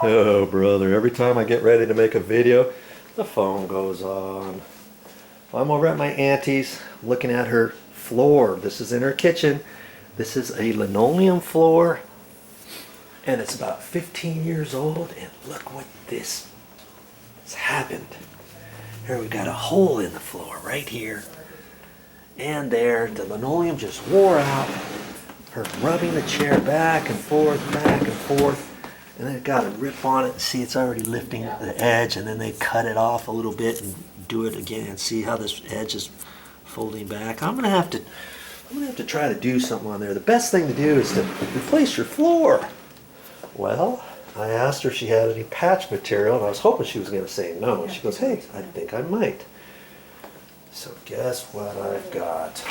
Oh, brother, every time I get ready to make a video, the phone goes on. I'm over at my auntie's looking at her floor. This is in her kitchen. This is a linoleum floor, and it's about 15 years old, and look what this has happened. Here we got a hole in the floor right here and there. The linoleum just wore out. Her rubbing the chair back and forth, and then it got a rip on it. See, it's already lifting the edge, and then they cut it off a little bit and do it again. See how this edge is folding back? I'm gonna have to try to do something on there. The best thing to do is to replace your floor. Well, I asked her if she had any patch material, and I was hoping she was gonna say no. She goes, hey, I think I might. So guess what I've got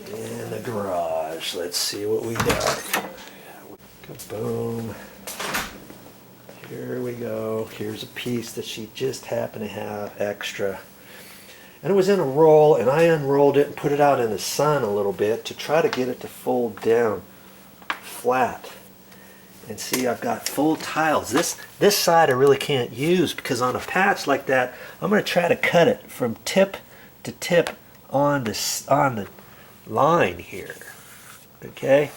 in the garage? Let's see what we got. Kaboom. Here we go. Here's a piece that she just happened to have extra. And it was in a roll, and I unrolled it and put it out in the sun a little bit to try to get it to fold down flat. And see, I've got full tiles. This side I really can't use, because on a patch like that, I'm going to try to cut it from tip to tip on the line here. Okay?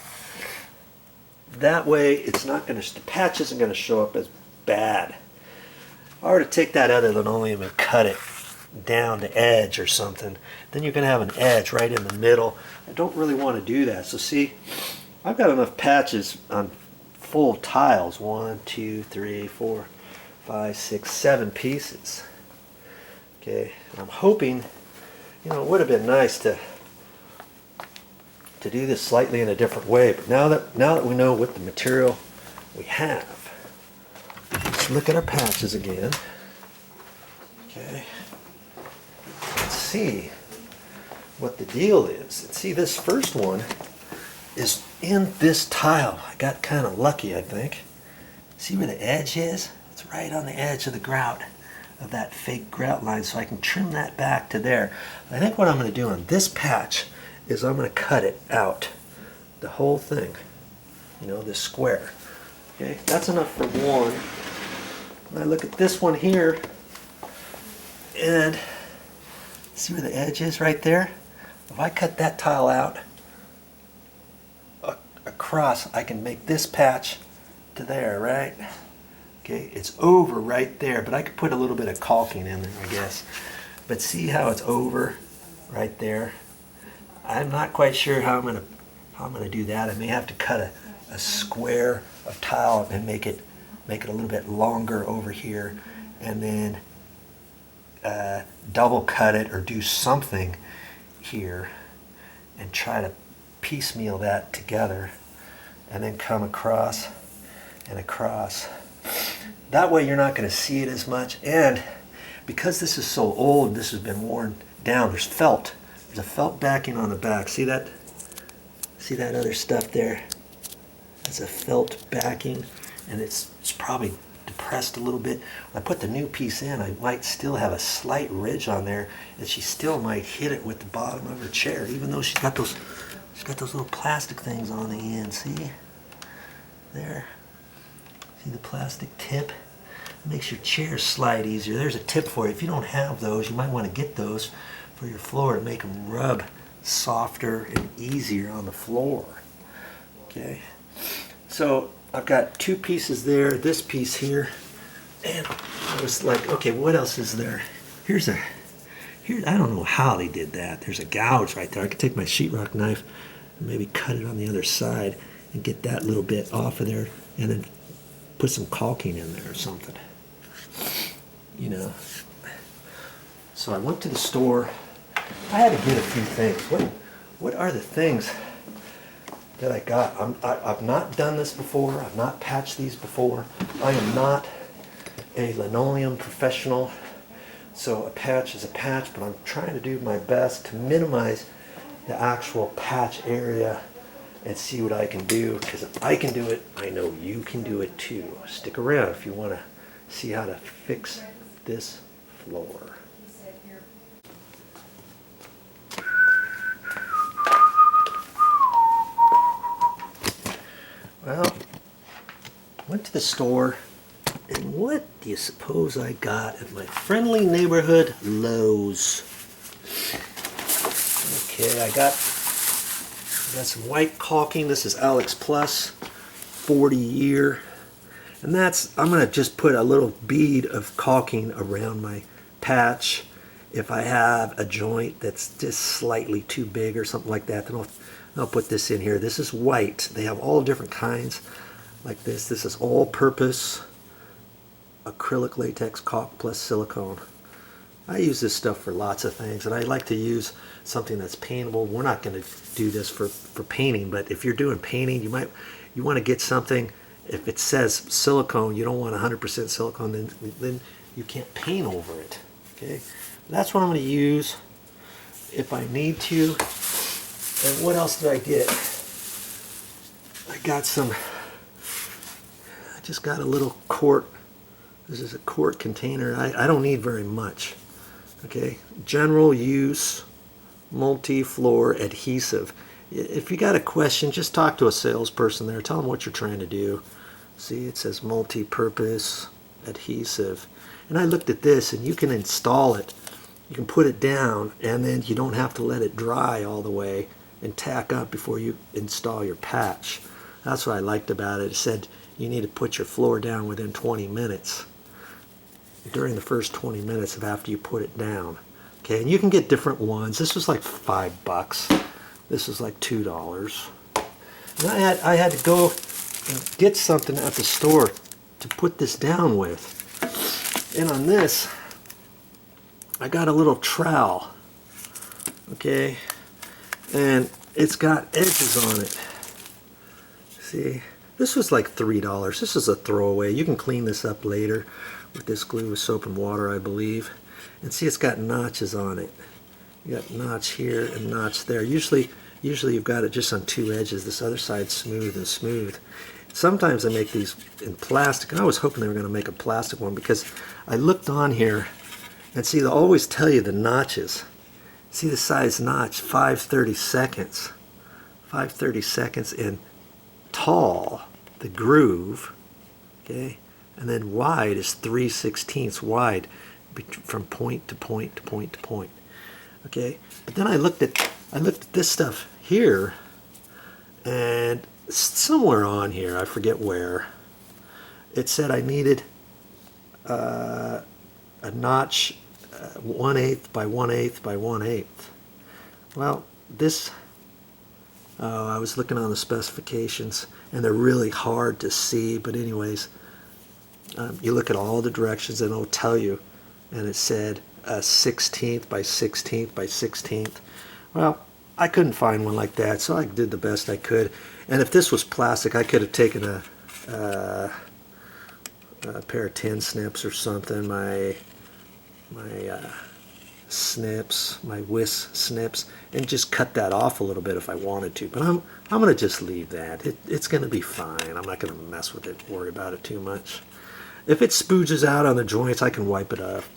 That way it's not going to, the patch isn't going to show up as bad. If I were to take that other linoleum and cut it down the edge or something, then you're going to have an edge right in the middle. I don't really want to do that. So see, I've got enough patches on full tiles. 1, 2, 3, 4, 5, 6, 7 pieces. Okay, and I'm hoping, you know, it would have been nice to do this slightly in a different way, but now that we know what the material we have, let's look at our patches again. Okay, let's see what the deal is. And see, this first one is in this tile. I got kind of lucky, I think. See where the edge is? It's right on the edge of the grout, of that fake grout line, so I can trim that back to there. I think what I'm going to do on this patch is I'm going to cut it out, the whole thing, you know, this square. Okay, that's enough for one. And I look at this one here, and see where the edge is right there? If I cut that tile out across, I can make this patch to there, right? Okay, it's over right there, but I could put a little bit of caulking in there, I guess. But see how it's over right there? I'm not quite sure how I'm gonna do that. I may have to cut a square of tile and make it a little bit longer over here, and then double cut it or do something here and try to piecemeal that together, and then come across and across. That way you're not going to see it as much, and because this is so old, this has been worn down, there's felt. There's a felt backing on the back. See that? See that other stuff there? That's a felt backing, and it's probably depressed a little bit. When I put the new piece in, I might still have a slight ridge on there, and she still might hit it with the bottom of her chair, even though she's got those little plastic things on the end. See? There. See the plastic tip? It makes your chair slide easier. There's a tip for you. If you don't have those, you might want to get those for your floor to make them rub softer and easier on the floor. Okay, so I've got two pieces there, this piece here, and I was like, okay, what else is there? Here, I don't know how they did that. There's a gouge right there. I could take my sheetrock knife and maybe cut it on the other side and get that little bit off of there, and then put some caulking in there or something, you know. So I went to the store. I had to get a few things. What are the things that I got? I've not done this before. I've not patched these before. I am not a linoleum professional, so a patch is a patch, but I'm trying to do my best to minimize the actual patch area and see what I can do, because if I can do it, I know you can do it too. Stick around if you want to see how to fix this floor. Well, went to the store And what do you suppose I got at my friendly neighborhood Lowe's? Okay, I got some white caulking. This is Alex Plus 40 year. And that's, I'm going to just put a little bead of caulking around my patch. If I have a joint that's just slightly too big or something like that, then I'll put this in here. This is white. They have all different kinds like this. This is all-purpose acrylic latex caulk plus silicone. I use this stuff for lots of things, and I like to use something that's paintable. We're not going to do this for painting, but if you're doing painting, you want to get something. If it says silicone, you don't want 100% silicone, then you can't paint over it. Okay, that's what I'm going to use if I need to. And what else did I get? I got some. I just got a little quart. This is a quart container. I don't need very much. Okay, general use multi-floor adhesive. If you got a question, just talk to a salesperson there. Tell them what you're trying to do. See, it says multi-purpose adhesive. And I looked at this, and you can install it. You can put it down, and then you don't have to let it dry all the way and tack up before you install your patch. That's what I liked about it. It said you need to put your floor down within 20 minutes. During the first 20 minutes of after you put it down. Okay, and you can get different ones. This was like $5. This was like $2. And I had to go and get something at the store to put this down with. And on this, I got a little trowel. Okay, and it's got edges on it. See, this was like $3. This is a throwaway. You can clean this up later with this glue with soap and water, I believe. And see, it's got notches on it. You got notch here and notch there. Usually you've got it just on two edges. This other side's smooth and smooth. Sometimes I make these in plastic, and I was hoping they were going to make a plastic one because I looked on here and see, they always tell you the notches. See the size notch, 5/32. 5/32 in tall, the groove, okay? And then wide is 3/16 wide from point to point to point to point. Okay, but then I looked at this stuff here, and somewhere on here, I forget where, it said I needed a notch 1/8 by 1/8 by 1/8. Well, this, I was looking on the specifications, and they're really hard to see, but anyways, you look at all the directions and it'll tell you, and it said 1/16 by 1/16 by 1/16. Well, I couldn't find one like that, so I did the best I could. And if this was plastic, I could have taken a pair of tin snips or something, my snips, my whisk snips, and just cut that off a little bit if I wanted to. But I'm going to just leave that. It's going to be fine. I'm not going to mess with it, worry about it too much. If it spooges out on the joints, I can wipe it off.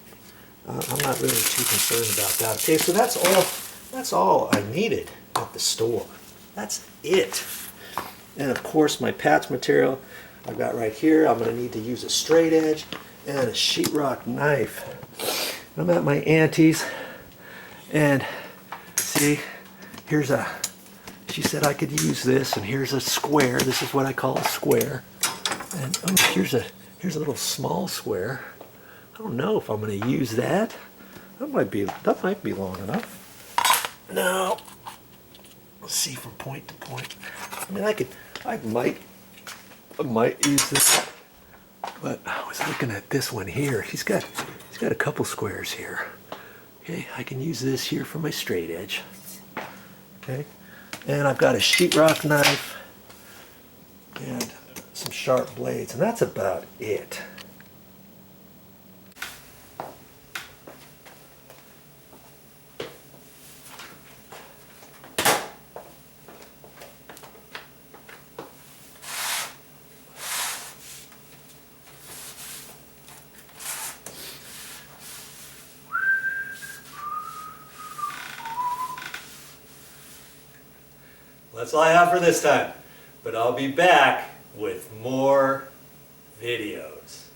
I'm not really too concerned about that. Okay, so that's all I needed at the store. That's it. And of course, my patch material I've got right here. I'm going to need to use a straight edge and a sheetrock knife. I'm at my Auntie's, and see, she said I could use this, and here's a square. This is what I call a square. And oh, here's a little small square. I don't know if I'm going to use that. That might be long enough. No. Let's see, from point to point. I mean, I might use this, but I was looking at this one here. He's got a couple squares here. Okay, I can use this here for my straight edge. Okay, and I've got a sheetrock knife and some sharp blades, and that's about it. That's all I have for this time, but I'll be back with more videos.